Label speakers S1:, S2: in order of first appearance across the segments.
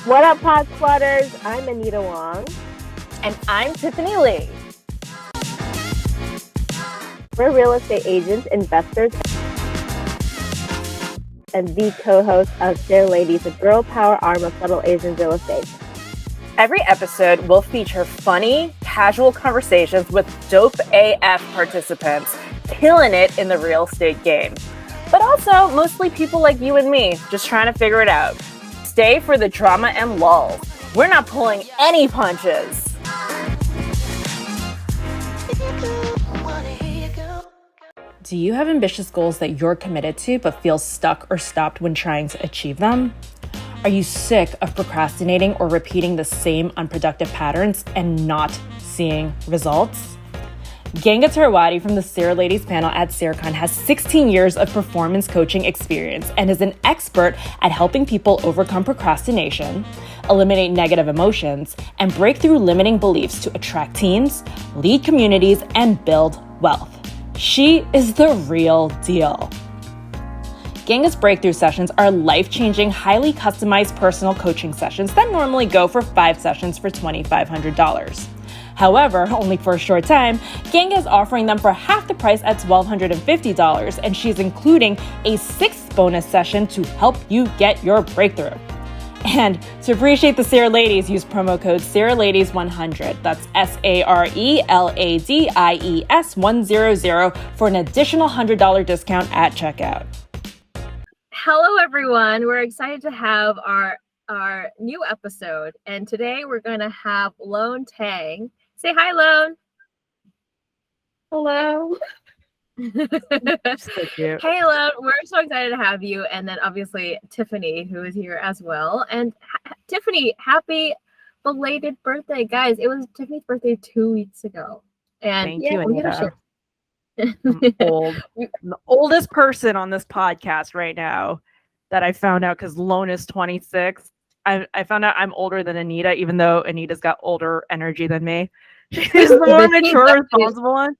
S1: What up, Pod Squatters? I'm Anita Wong.
S2: And I'm Tiffany Lee.
S1: We're real estate agents, investors, and the co-host of SARE Lady, the girl power arm of Subtle Asian Real Estate.
S2: Every episode will feature funny, casual conversations with dope AF participants killing it in the real estate game. But also mostly people like you and me, just trying to figure it out. Stay for the drama and lulls. We're not pulling any punches. Do you have ambitious goals that you're committed to but feel stuck or stopped when trying to achieve them? Are you sick of procrastinating or repeating the same unproductive patterns and not seeing results? Ganga Tarwadi from the SARE Ladies panel at SARECon has 16 years of performance coaching experience and is an expert at helping people overcome procrastination, eliminate negative emotions, and break through limiting beliefs to attract teams, lead communities, and build wealth. She is the real deal. Ganga's breakthrough sessions are life-changing, highly customized personal coaching sessions that normally go for 5 sessions for $2,500. However, only for a short time, Ganga is offering them for half the price at $1,250, and she's including a 6th bonus session to help you get your breakthrough. And to appreciate the SARE Ladies, use promo code SARELadies100. That's SARELADIES100 for an additional $100 discount at checkout.
S3: Hello, everyone. We're excited to have our new episode. And today we're going to have Loan Tang. Say hi, Loan.
S1: Hello.
S2: So cute.
S3: Hey, Loan. We're so excited to have you. And then obviously Tiffany, who is here as well. And Tiffany, happy belated birthday. Guys, it was Tiffany's birthday 2 weeks ago. And
S2: Thank you, Anita.
S3: I'm
S2: old. I'm the oldest person on this podcast right now that I found out because Loan is 26. I found out I'm older than Anita, even though Anita's got older energy than me. She's the more mature, responsible one.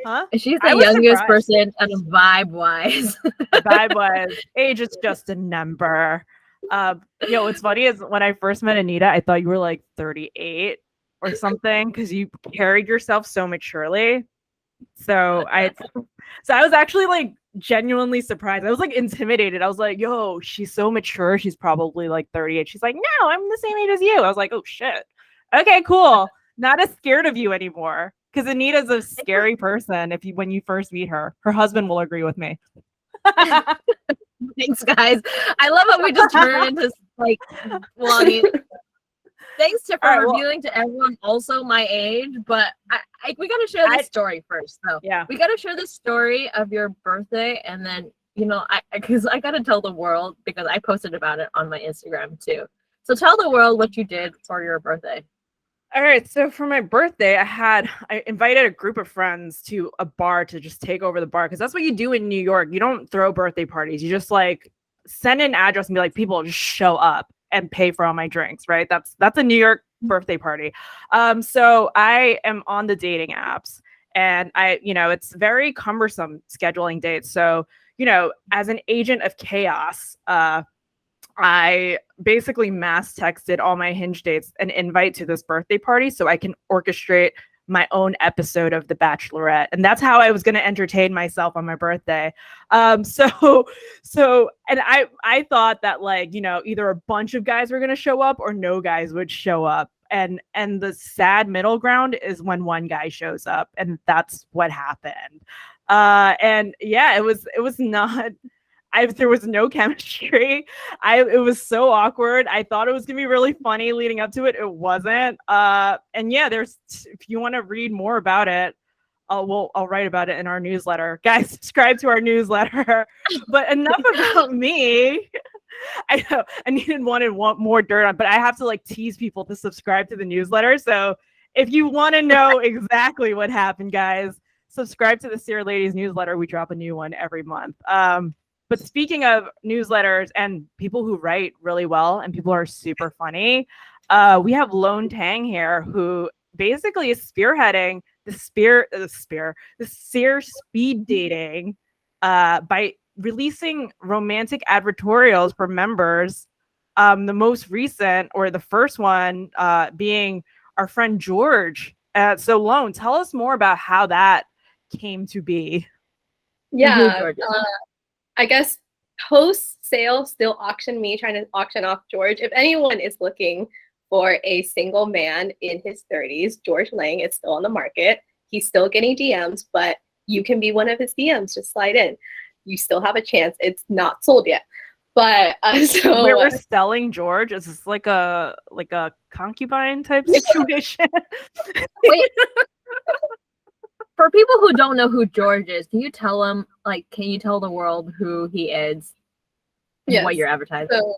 S2: Huh?
S3: She's the youngest person and vibe-wise.
S2: Vibe-wise, age is just a number. What's funny is when I first met Anita, I thought you were like 38 or something because you carried yourself so maturely. So I was actually like genuinely surprised. I was like intimidated. I was like, yo, she's so mature. She's probably like 38. She's like, no, I'm the same age as you. I was like, oh shit. Okay, cool. Not as scared of you anymore. Because Anita's a scary person when you first meet her. Her husband will agree with me.
S3: Thanks, guys. I love how we just turned into like vlogging. Thanks to revealing to everyone also my age, but we got to share this story first, though.
S2: Yeah,
S3: we got to share the story of your birthday, and then because I got to tell the world because I posted about it on my Instagram too. So tell the world what you did for your birthday.
S2: All right, so for my birthday, I invited a group of friends to a bar to just take over the bar because that's what you do in New York. You don't throw birthday parties. You just like send an address and be like, people just show up and pay for all my drinks, right? That's a New York birthday party. So I am on the dating apps and it's very cumbersome scheduling dates. So, as an agent of chaos, I basically mass texted all my Hinge dates an invite to this birthday party so I can orchestrate my own episode of The Bachelorette. And that's how I was going to entertain myself on my birthday. So I thought that either a bunch of guys were going to show up or no guys would show up. And the sad middle ground is when one guy shows up, and that's what happened. It was not. There was no chemistry. It was so awkward. I thought it was gonna be really funny leading up to it. It wasn't. If you want to read more about it, I'll write about it in our newsletter. Guys, subscribe to our newsletter. But enough about me. I know I want more dirt on, but I have to like tease people to subscribe to the newsletter. So if you want to know exactly what happened, guys, subscribe to the SARE Ladies newsletter. We drop a new one every month. But speaking of newsletters and people who write really well and people who are super funny, we have Loan Tang here, who basically is spearheading the SARE speed dating by releasing romantic advertorials for members The most recent, or the first one, being our friend George. So Loan, tell us more about how that came to be.
S4: Yeah, I guess post sale still auction me, trying to auction off George. If anyone is looking for a single man in his 30s, George Lang is still on the market. He's still getting DMs, but you can be one of his DMs. Just slide in. You still have a chance. It's not sold yet. But so
S2: we're selling George. Is this like a concubine type situation?
S3: Wait. For people who don't know who George is, can you tell them, like, can you tell the world who he is and
S4: Yes.
S3: what you're advertising?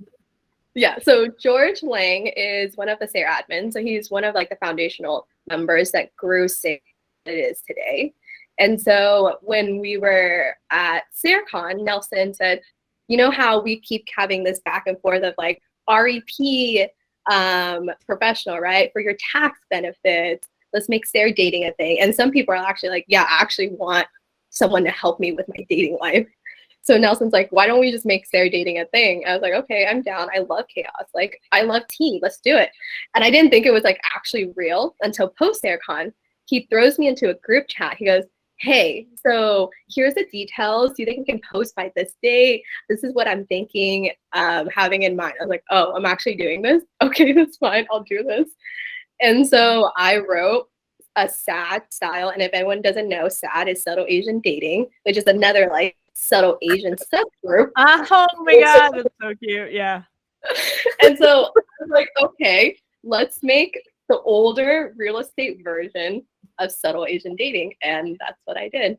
S4: So George Lang is one of the SARE admins. So he's one of like the foundational members that grew SARE it is today. And so when we were at SARECon, Nelson said, you know how we keep having this back and forth of like REP professional, right? For your tax benefits, let's make SARE dating a thing. And some people are actually like, yeah, I actually want someone to help me with my dating life. So Nelson's like, why don't we just make SARE dating a thing? I was like, okay, I'm down. I love chaos. Like, I love tea. Let's do it. And I didn't think it was like actually real until post SARECon. He throws me into a group chat. He goes, hey, so here's the details. Do you think we can post by this date? This is what I'm thinking, having in mind. I was like, oh, I'm actually doing this? Okay, that's fine. I'll do this. And so I wrote a SAD style. And if anyone doesn't know, SAD is subtle Asian dating, which is another like subtle Asian subgroup.
S2: Oh my God, that's so cute. Yeah.
S4: And so I was like, okay, let's make the older real estate version of subtle Asian dating. And that's what I did.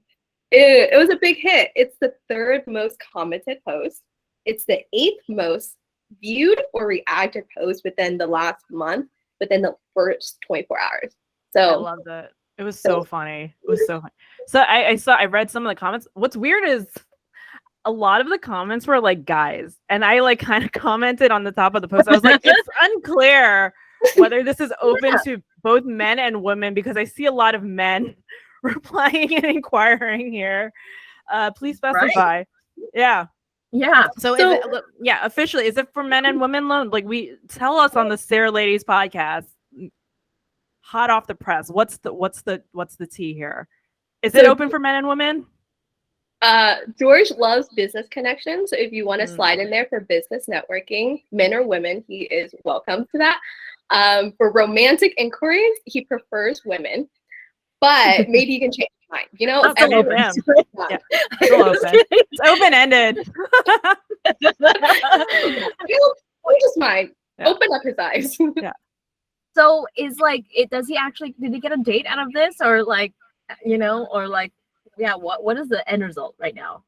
S4: It was a big hit. It's the 3rd most commented post. It's the 8th most viewed or reacted post within the last month, within the first 24 hours. So
S2: I loved it. It was so funny. It was so funny. So I read some of the comments. What's weird is a lot of the comments were like guys, and I like kind of commented on the top of the post. I was like, it's unclear whether this is open to both men and women, because I see a lot of men replying and inquiring here. Please specify. Right? Yeah. So is it, officially, is it for men and women loan? Like, we tell us on the SARE Ladies podcast, hot off the press. What's the tea here? Is it open for men and women?
S4: George loves business connections. So if you want to slide in there for business networking, men or women, he is welcome to that. For romantic inquiries, he prefers women, but maybe you can change your mind. You know,
S2: it's open-ended.
S4: Just mind. Yeah. Open up his eyes.
S2: Yeah.
S3: So is like it? Does he actually? Did he get a date out of this, or like, you know, or like, yeah? What is the end result right now?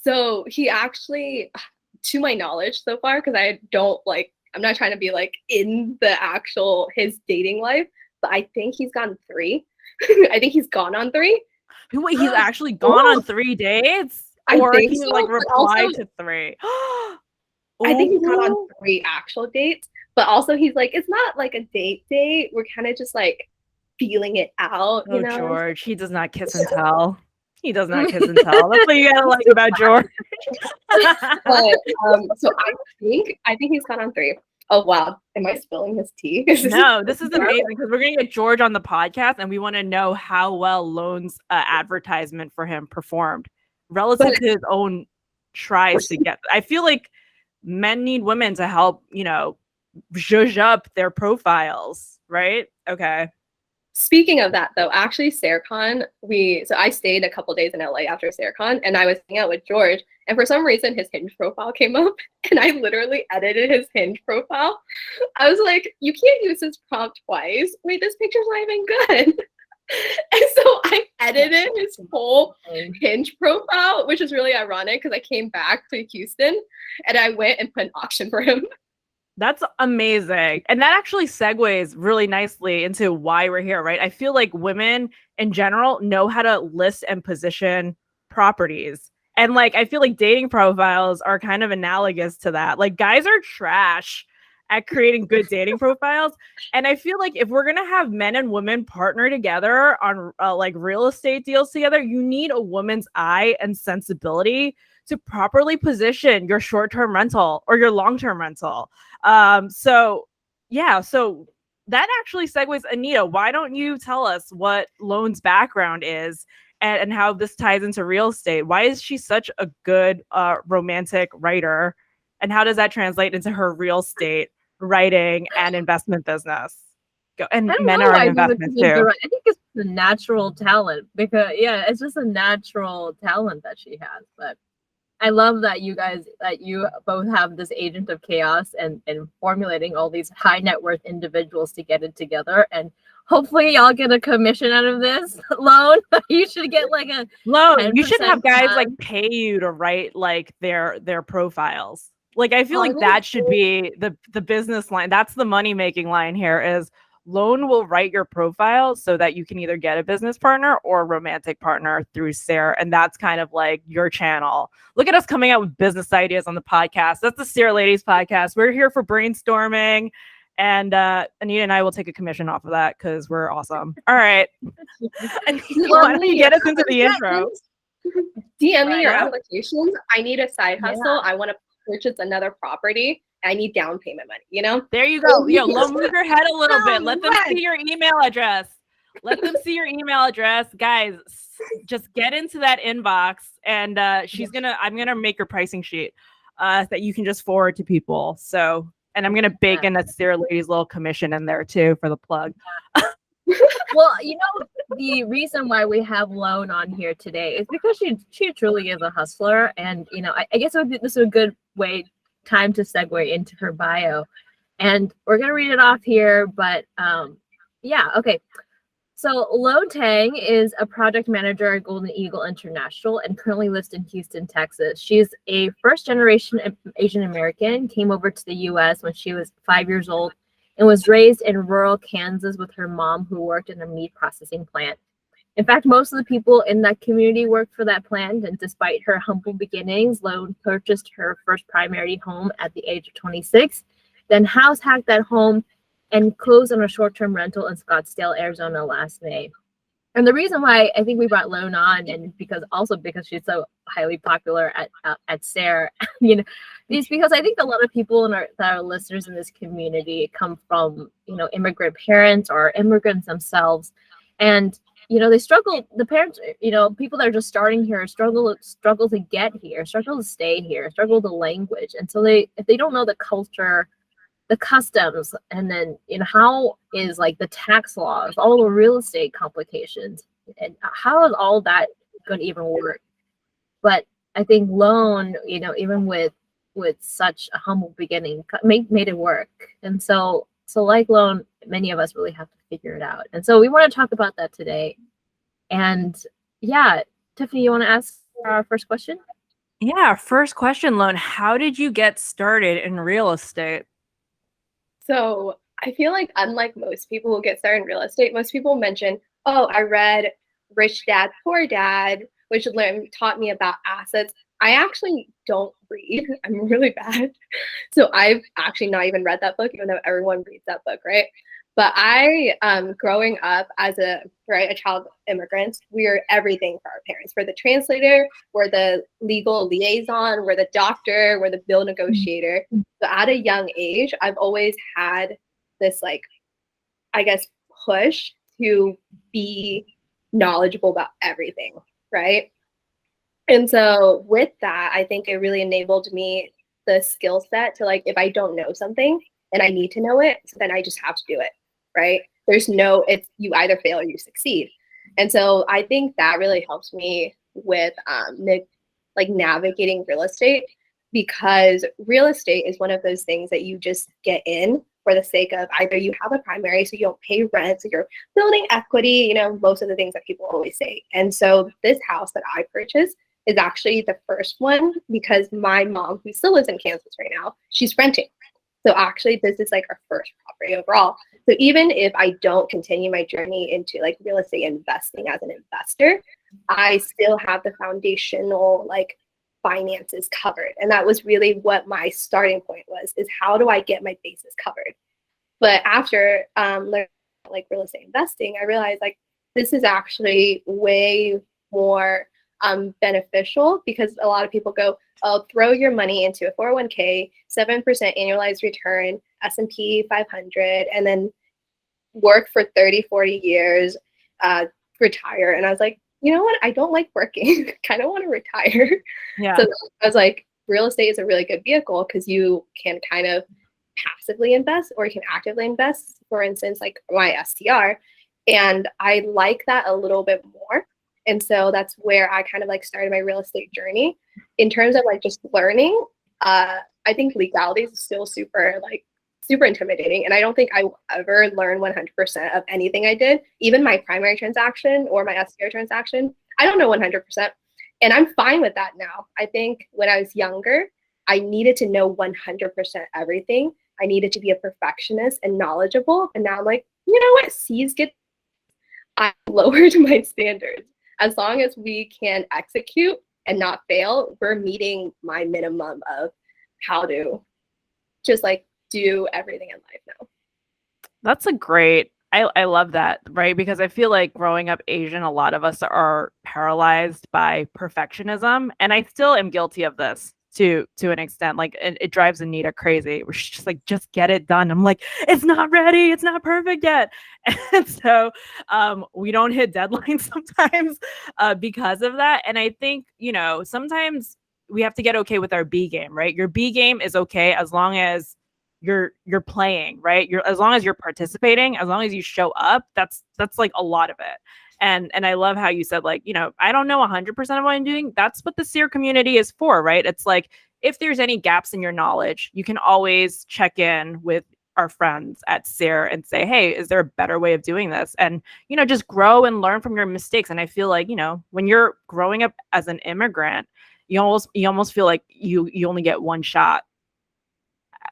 S4: So he actually, to my knowledge so far, because I don't like. I'm not trying to be like in the actual his dating life, but I think he's gone 3. I think he's gone on 3.
S2: Wait, he's actually gone on 3 dates? Or he so, like replied to 3?
S4: I think he's gone on 3 actual dates, but also he's like, it's not like a date. We're kind of just like feeling it out. You know?
S2: George, he does not kiss and tell. He does not kiss and tell. That's what you gotta like about George.
S4: But, so I think he's gone on 3. Oh wow, am I spilling his tea?
S2: No, this is amazing, because we're gonna get George on the podcast, and we want to know how well Loan's advertisement for him performed relative to his own tries to get. I feel like men need women to help, you know, zhuzh up their profiles, right? Okay.
S4: Speaking of that, though, actually, SARECon, I stayed a couple days in LA after SARECon, and I was hanging out with George, and for some reason, his Hinge profile came up, and I literally edited his Hinge profile. I was like, you can't use this prompt twice. Wait, this picture's not even good. And so I edited his whole Hinge profile, which is really ironic because I came back to Houston, and I went and put an auction for him.
S2: That's amazing. And that actually segues really nicely into why we're here, right? I feel like women in general know how to list and position properties. And like, I feel like dating profiles are kind of analogous to that. Like, guys are trash at creating good dating profiles. And I feel like if we're going to have men and women partner together on like real estate deals together, you need a woman's eye and sensibility to properly position your short-term rental or your long-term rental. So that actually segues. Anita, why don't you tell us what Loan's background is and how this ties into real estate? Why is she such a good romantic writer? And how does that translate into her real estate writing and investment business? And
S3: I don't
S2: men
S3: know
S2: are
S3: why
S2: in
S3: people
S2: investments
S3: think
S2: too.
S3: right. I think it's the natural talent because it's just a natural talent that she has. But I love that you both have this agent of chaos and formulating all these high net worth individuals to get it together. And hopefully y'all get a commission out of this. Loan, you should get like a
S2: Loan. You should
S3: 10%
S2: have guys like
S3: fund.
S2: pay you to write like their profiles. Like I feel like
S4: Honestly,
S2: that should be the business line. That's the money making line here is Loan will write your profile so that you can either get a business partner or a romantic partner through SARE. And that's kind of like your channel. Look at us coming out with business ideas on the podcast. That's the SARE Ladies podcast. We're here for brainstorming. And Anita and I will take a commission off of that because we're awesome. All right. Anita, why don't you get us into the intro?
S4: DM me your
S2: Right.
S4: applications. I need a side hustle. I want to purchase another property. I need down payment money, you know?
S2: There you go. Yo, move your head a little bit. Let them see your email address. Let them see your email address. Guys, just get into that inbox and I'm gonna make your pricing sheet that you can just forward to people. So, and I'm gonna bake in that SARE Lady's little commission in there too for the plug.
S3: Well, the reason why we have Loan on here today is because she truly is a hustler, and I guess this is a good time to segue into her bio, and we're gonna read it off here. But okay. So Loan Tang is a project manager at Golden Eagle International and currently lives in Houston, Texas. She's a first-generation Asian American, came over to the U.S. when she was 5 years old, and was raised in rural Kansas with her mom, who worked in a meat processing plant. In fact, most of the people in that community worked for that plant, and despite her humble beginnings, Loan purchased her first primary home at the age of 26, then house hacked that home and closed on a short-term rental in Scottsdale, Arizona last May. And the reason why I think we brought Loan on, and because she's so highly popular at SARE, is because I think a lot of people that are listeners in this community come from immigrant parents or immigrants themselves, and they struggle. The parents, people that are just starting here, struggle to get here, struggle to stay here, struggle the language, and so if they don't know the culture, the customs, and then how is like the tax laws, all the real estate complications, and how is all that going to even work? But I think Loan, even with such a humble beginning, made it work. And so like Loan, many of us really have to figure it out. And so we want to talk about that today. And Tiffany, you want to ask our first question?
S2: Yeah, first question, Loan. How did you get started in real estate?
S4: So I feel like unlike most people who get started in real estate, most people mention, oh, I read Rich Dad, Poor Dad, which taught me about assets. I actually don't read. I'm really bad. So I've actually not even read that book, even though everyone reads that book, right? But growing up as a child of immigrants, we're everything for our parents. We're the translator, we're the legal liaison, we're the doctor, we're the bill negotiator. So at a young age, I've always had this, push to be knowledgeable about everything, right? And so with that, I think it really enabled me the skill set to, if I don't know something and I need to know it, then I just have to do it. Right? There's you either fail or you succeed. And so I think that really helps me with navigating real estate, because real estate is one of those things that you just get in for the sake of either you have a primary so you don't pay rent, so you're building equity, most of the things that people always say. And so this house that I purchased is actually the first one because my mom, who still lives in Kansas right now, she's renting. So actually this is our first property overall. So even if I don't continue my journey into real estate investing as an investor, I still have the foundational finances covered. And that was really what my starting point was, is how do I get my bases covered? But after learning real estate investing, I realized this is actually way more beneficial because a lot of people go, oh, throw your money into a 401k, 7% annualized return, S&P 500, and then work for 30, 40 years, retire. And I was like, you know what? I don't like working. Kind of want to retire.
S2: Yeah.
S4: So I was like, real estate is a really good vehicle because you can kind of passively invest or you can actively invest, for instance, like my STR. And I like that a little bit more. And so that's where I kind of like started my real estate journey. In terms of like just learning, I think legalities is still super intimidating. And I don't think I will ever learn 100% of anything I did. Even my primary transaction or my STR transaction, I don't know 100%. And I'm fine with that now. I think when I was younger, I needed to know 100% everything. I needed to be a perfectionist and knowledgeable. And now I'm like, you know what? I lowered my standards. As long as we can execute and not fail, we're meeting my minimum of how to just like do everything in life now.
S2: That's a great, I love that, right? Because I feel like growing up Asian, a lot of us are paralyzed by perfectionism. And I still am guilty of this to an extent. Like it drives Anita crazy. We're just like, just get it done. I'm like, it's not ready. It's not perfect yet. And so we don't hit deadlines sometimes because of that. And I think, sometimes we have to get okay with our B game, right? Your B game is okay as long as you're playing, right? As long as you're participating, as long as you show up, that's like a lot of it. And I love how you said, like, I don't know 100% of what I'm doing. That's what the SARE community is for, right? It's like, if there's any gaps in your knowledge, you can always check in with our friends at SARE and say, hey, is there a better way of doing this? And, just grow and learn from your mistakes. And I feel like, when you're growing up as an immigrant, you almost feel like you only get one shot.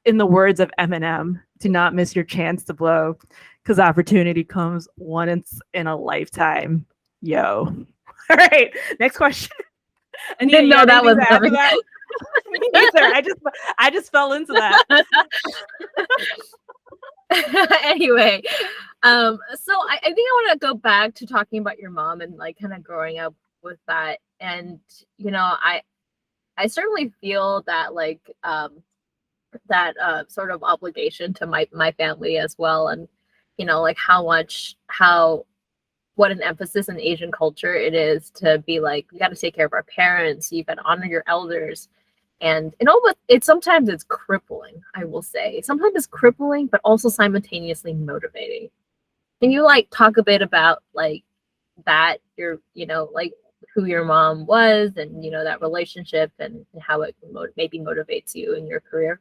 S2: In the words of Eminem, do not miss your chance to blow, because opportunity comes once in a lifetime. Yo. All right, next question. Anita,
S3: Didn't know that was coming.
S2: That? Me neither. I just fell into that.
S3: Anyway, so I think I want to go back to talking about your mom and like kind of growing up with that. And I certainly feel that like that sort of obligation to my family as well, and like what an emphasis in Asian culture it is to be like, we got to take care of our parents, you got to honor your elders, and but sometimes it's crippling. I will say sometimes it's crippling, but also simultaneously motivating. Can you like talk a bit about like that, your like who your mom was and that relationship and how it maybe motivates you in your career?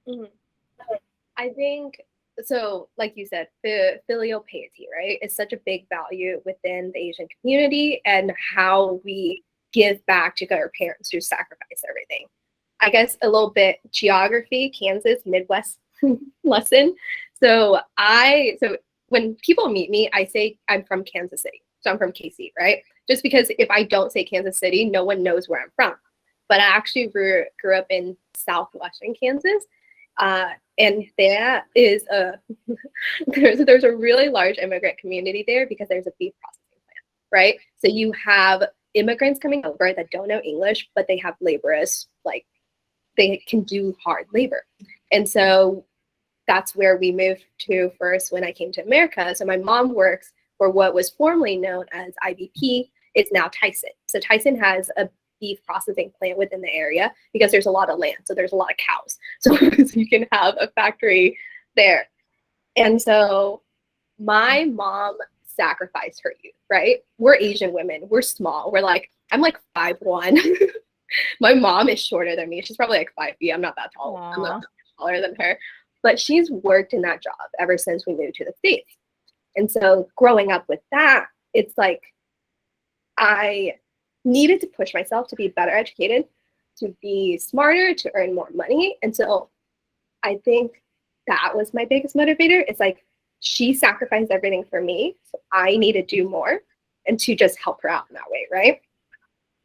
S4: Mm-hmm. I think so, like you said, the filial piety, right, is such a big value within the Asian community and how we give back to our parents who sacrifice everything. I guess a little bit geography, Kansas, Midwest lesson. So when people meet me, I say I'm from Kansas City. So I'm from KC, right? Just because if I don't say Kansas City, no one knows where I'm from. But I actually grew up in southwestern Kansas. And there is there's a really large immigrant community there because there's a beef processing plant, right? So you have immigrants coming over that don't know English, but they have laborers, like they can do hard labor. And so that's where we moved to first when I came to America. So my mom works for what was formerly known as IBP. It's now Tyson. So Tyson has a beef processing plant within the area because there's a lot of land. So there's a lot of cows. So you can have a factory there. And so my mom sacrificed her youth, right? We're Asian women. We're small. I'm like 5'1". My mom is shorter than me. She's probably like 5 feet. I'm not that tall.
S2: Aww.
S4: I'm not taller than her. But she's worked in that job ever since we moved to the States. And so growing up with that, it's like I needed to push myself to be better educated, to be smarter, to earn more money. And so I think that was my biggest motivator. It's like she sacrificed everything for me. So I need to do more and to just help her out in that way, right?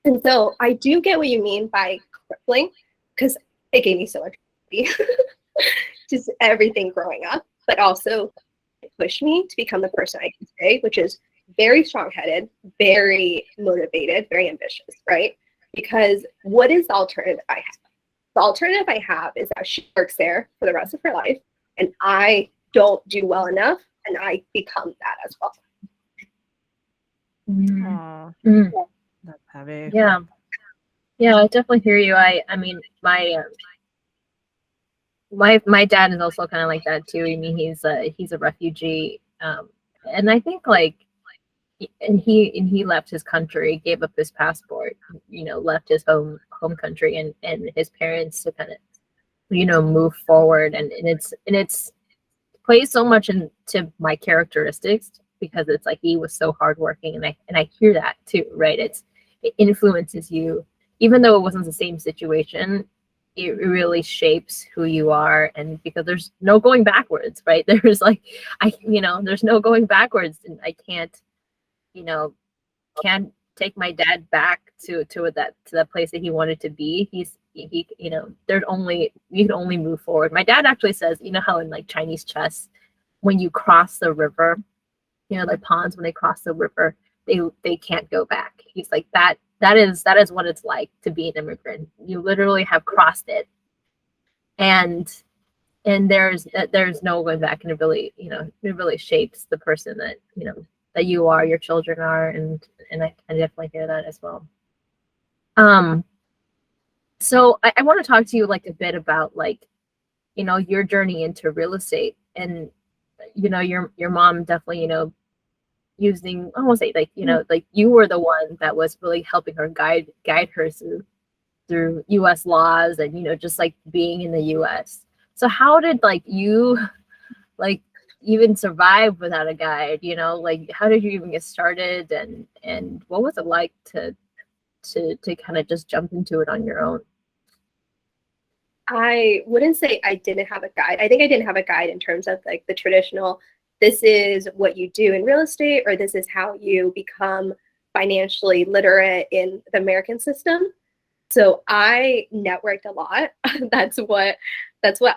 S4: And so I do get what you mean by crippling, because it gave me so much just everything growing up, but also it pushed me to become the person I am today, which is very strong-headed, very motivated, very ambitious, right? Because what is the alternative I have? The alternative I have is that she works there for the rest of her life, and I don't do well enough, and I become that as well.
S2: Aw,
S3: Mm.
S2: that's heavy.
S3: Yeah. Yeah, I definitely hear you. I mean, my dad is also kind of like that too. I mean, he's a refugee, and I think like, and he left his country, gave up his passport, left his home country, and his parents to kind of, move forward, and it's plays so much into my characteristics because it's like he was so hardworking, and I hear that too, right? It influences you, even though it wasn't the same situation. It really shapes who you are, and because there's no going backwards, right? There's like, there's no going backwards, and I can't take my dad back to that place that he wanted to be. He you can only move forward. My dad actually says, how in like Chinese chess, when you cross the river, like pawns, when they cross the river, they can't go back. He's like, that is what it's like to be an immigrant. You literally have crossed it, and there's no going back, and it really shapes the person that you are, your children are, and I definitely hear that as well. So I want to talk to you like a bit about like, your journey into real estate, and your mom definitely, using, I won't say like, like you were the one that was really helping her guide her through US laws, and just like being in the US. So how did like you like even survive without a guide? Like how did you even get started, and what was it like to kind of just jump into it on your own?
S4: I wouldn't say I didn't have a guide. I think I didn't have a guide in terms of like the traditional, this is what you do in real estate, or this is how you become financially literate in the American system. So I networked a lot. That's what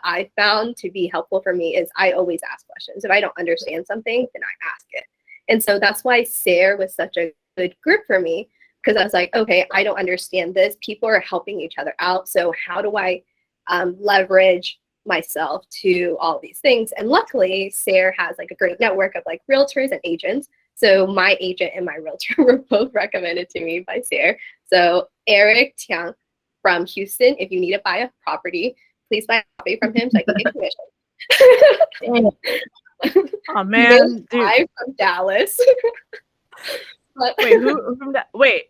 S4: I found to be helpful for me, is I always ask questions. If I don't understand something, then I ask it. And so that's why SARE was such a good group for me, because I was like, okay, I don't understand this. People are helping each other out. So how do I leverage myself to all these things? And luckily, SARE has like a great network of like realtors and agents. So my agent and my realtor were both recommended to me by SARE. So Eric Tiang from Houston, if you need to buy a property, please buy a property from him so I can get commission.
S2: Oh man, dude.
S4: I'm from Dallas.
S2: Wait, who from that? Wait,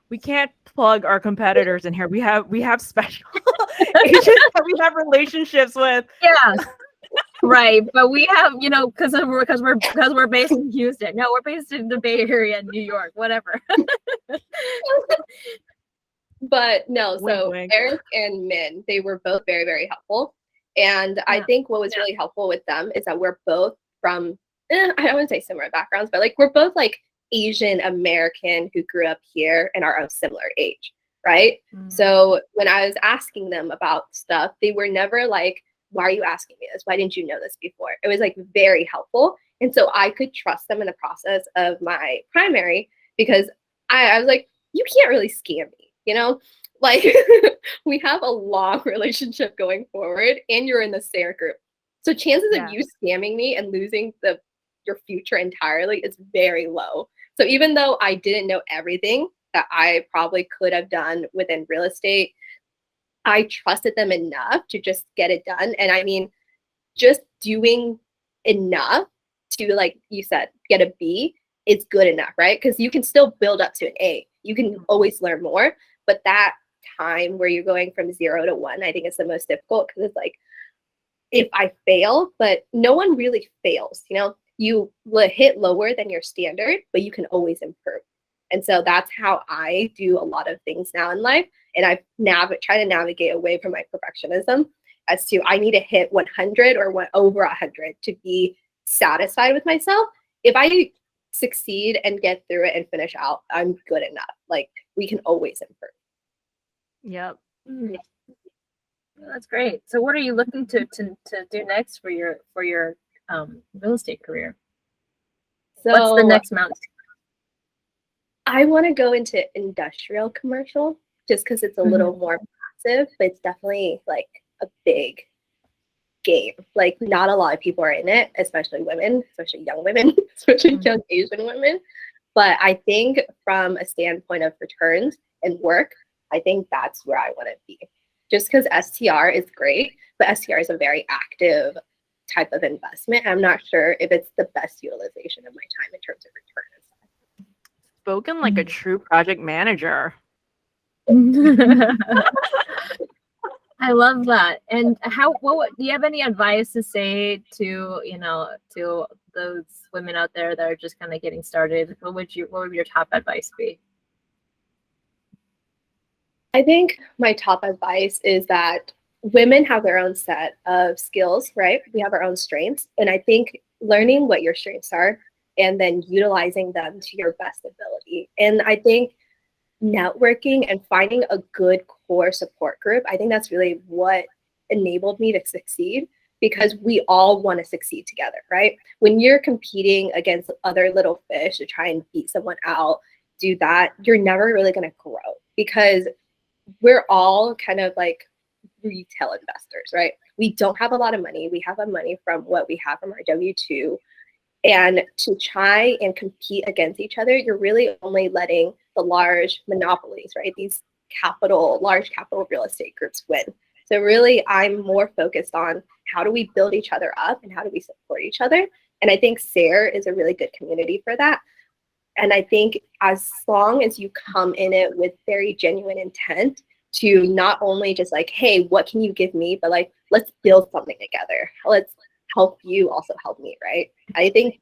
S2: we can't plug our competitors in here. We have special agents that we have relationships with.
S3: Yeah. Right, but we have, because we're based in Houston. No, we're based in the Bay Area, New York, whatever.
S4: But no, so
S2: wink.
S4: Eric and Min, they were both very, very helpful. And I think what was really helpful with them is that we're both from, I don't want to say similar backgrounds, but like we're both like Asian American who grew up here and are of similar age, right? So when I was asking them about stuff, they were never like, why are you asking me this? Why didn't you know this before? It was like very helpful. And so I could trust them in the process of my primary, because I was like, you can't really scam me, like we have a long relationship going forward, and you're in the SARE group. So chances of you scamming me and losing your future entirely is very low. So even though I didn't know everything that I probably could have done within real estate, I trusted them enough to just get it done. And I mean, just doing enough to, like you said, get a B is good enough, right? Because you can still build up to an A. You can always learn more. But that time where you're going from 0 to 1, I think is the most difficult, because it's like, if I fail, but no one really fails, you hit lower than your standard, but you can always improve. And so that's how I do a lot of things now in life. And I try to navigate away from my perfectionism as to, I need to hit 100 or over 100 to be satisfied with myself. If I succeed and get through it and finish out, I'm good enough. Like, we can always improve.
S2: Yep.
S3: That's great. So what are you looking to do next for your real estate career?
S4: So
S3: what's the next mountain?
S4: I want to go into industrial commercial just because it's a little more passive, but it's definitely like a big game. Like not a lot of people are in it, especially women, especially young women, especially young Asian women. But I think from a standpoint of returns and work, I think that's where I want to be. Just because STR is great, but STR is a very active type of investment. I'm not sure if it's the best utilization of my time in terms of return.
S2: Spoken like a true project manager.
S3: I love that. And what do you have any advice to say to, to those women out there that are just kind of getting started? What would your top advice be?
S4: I think my top advice is that women have their own set of skills, right? We have our own strengths. And I think learning what your strengths are and then utilizing them to your best ability. And I think networking and finding a good core support group, I think that's really what enabled me to succeed, because we all want to succeed together, right? When you're competing against other little fish to try and beat someone out, do that, you're never really going to grow, because we're all kind of like retail investors, right? We don't have a lot of money. We have our money from what we have from our W-2. And to try and compete against each other, you're really only letting the large monopolies, right? These large capital real estate groups win. So really, I'm more focused on how do we build each other up and how do we support each other? And I think SARE is a really good community for that. And I think as long as you come in it with very genuine intent to not only just like, hey, what can you give me? But like, let's build something together. Let's help you also help me, right? I think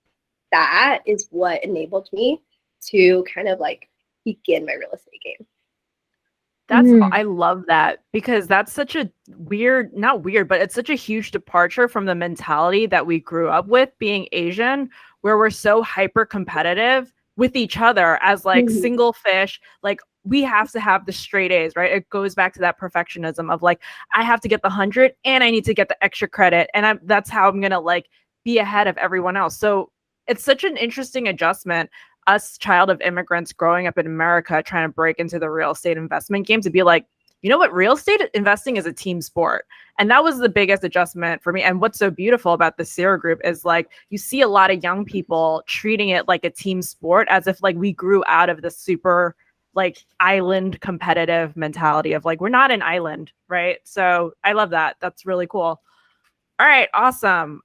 S4: that is what enabled me to kind of like begin my real estate game.
S2: I love that, because that's such a not weird, but it's such a huge departure from the mentality that we grew up with being Asian, where we're so hyper competitive with each other as like single fish. Like we have to have the straight A's, right? It goes back to that perfectionism of like, I have to get the 100 and I need to get the extra credit. And that's how I'm going to like be ahead of everyone else. So it's such an interesting adjustment, us child of immigrants growing up in America, trying to break into the real estate investment game, to be like, you know what, real estate investing is a team sport. And that was the biggest adjustment for me. And what's so beautiful about the SARE group is like, you see a lot of young people treating it like a team sport, as if like we grew out of the super like island competitive mentality of like, we're not an island, right? So I love that. That's really cool. All right, awesome.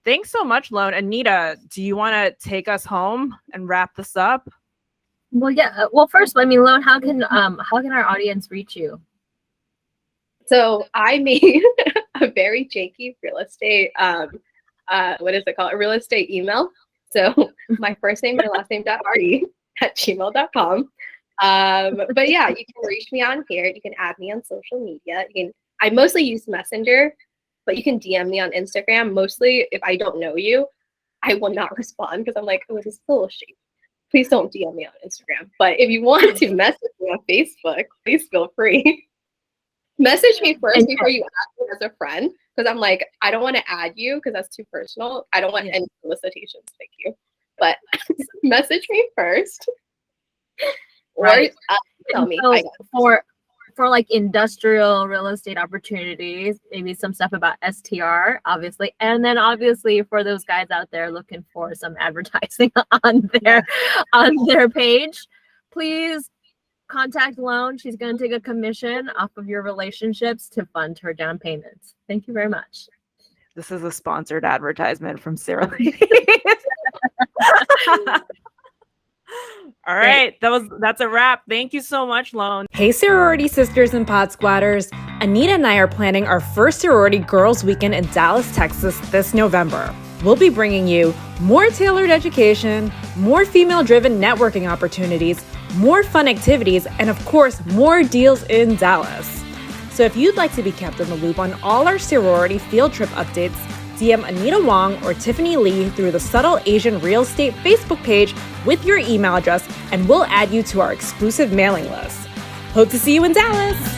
S2: Thanks so much, Loan. Anita, do you want to take us home and wrap this up?
S3: Well, yeah. Well, first, Loan, how can our audience reach you?
S4: So I made a very janky real estate, what is it called? A real estate email. So my first name, my last name, .re@gmail.com. But yeah, you can reach me on here. You can add me on social media. I mostly use Messenger, but you can DM me on Instagram. Mostly, if I don't know you, I will not respond because I'm like, oh, this is a little shady. Please don't DM me on Instagram. But if you want to message me on Facebook, please feel free. Message me first before you add me as a friend, because I'm like, I don't want to add you because that's too personal. I don't want any solicitations. Thank you. But message me first.
S3: Right.
S4: Or tell me.
S3: For like industrial real estate opportunities, maybe some stuff about STR, obviously. And then obviously for those guys out there looking for some advertising on their page, please contact Loan. She's going to take a commission off of your relationships to fund her down payments. Thank you very much.
S2: This is a sponsored advertisement from SARE Lady. All right, that's a wrap. Thank you so much, Loan.
S5: Hey, sorority sisters and pod squatters. Anita and I are planning our first sorority girls weekend in Dallas, Texas this November. We'll be bringing you more tailored education, more female-driven networking opportunities, more fun activities, and of course, more deals in Dallas. So if you'd like to be kept in the loop on all our sorority field trip updates, DM Anita Wong or Tiffany Lee through the Subtle Asian Real Estate Facebook page with your email address, and we'll add you to our exclusive mailing list. Hope to see you in Dallas!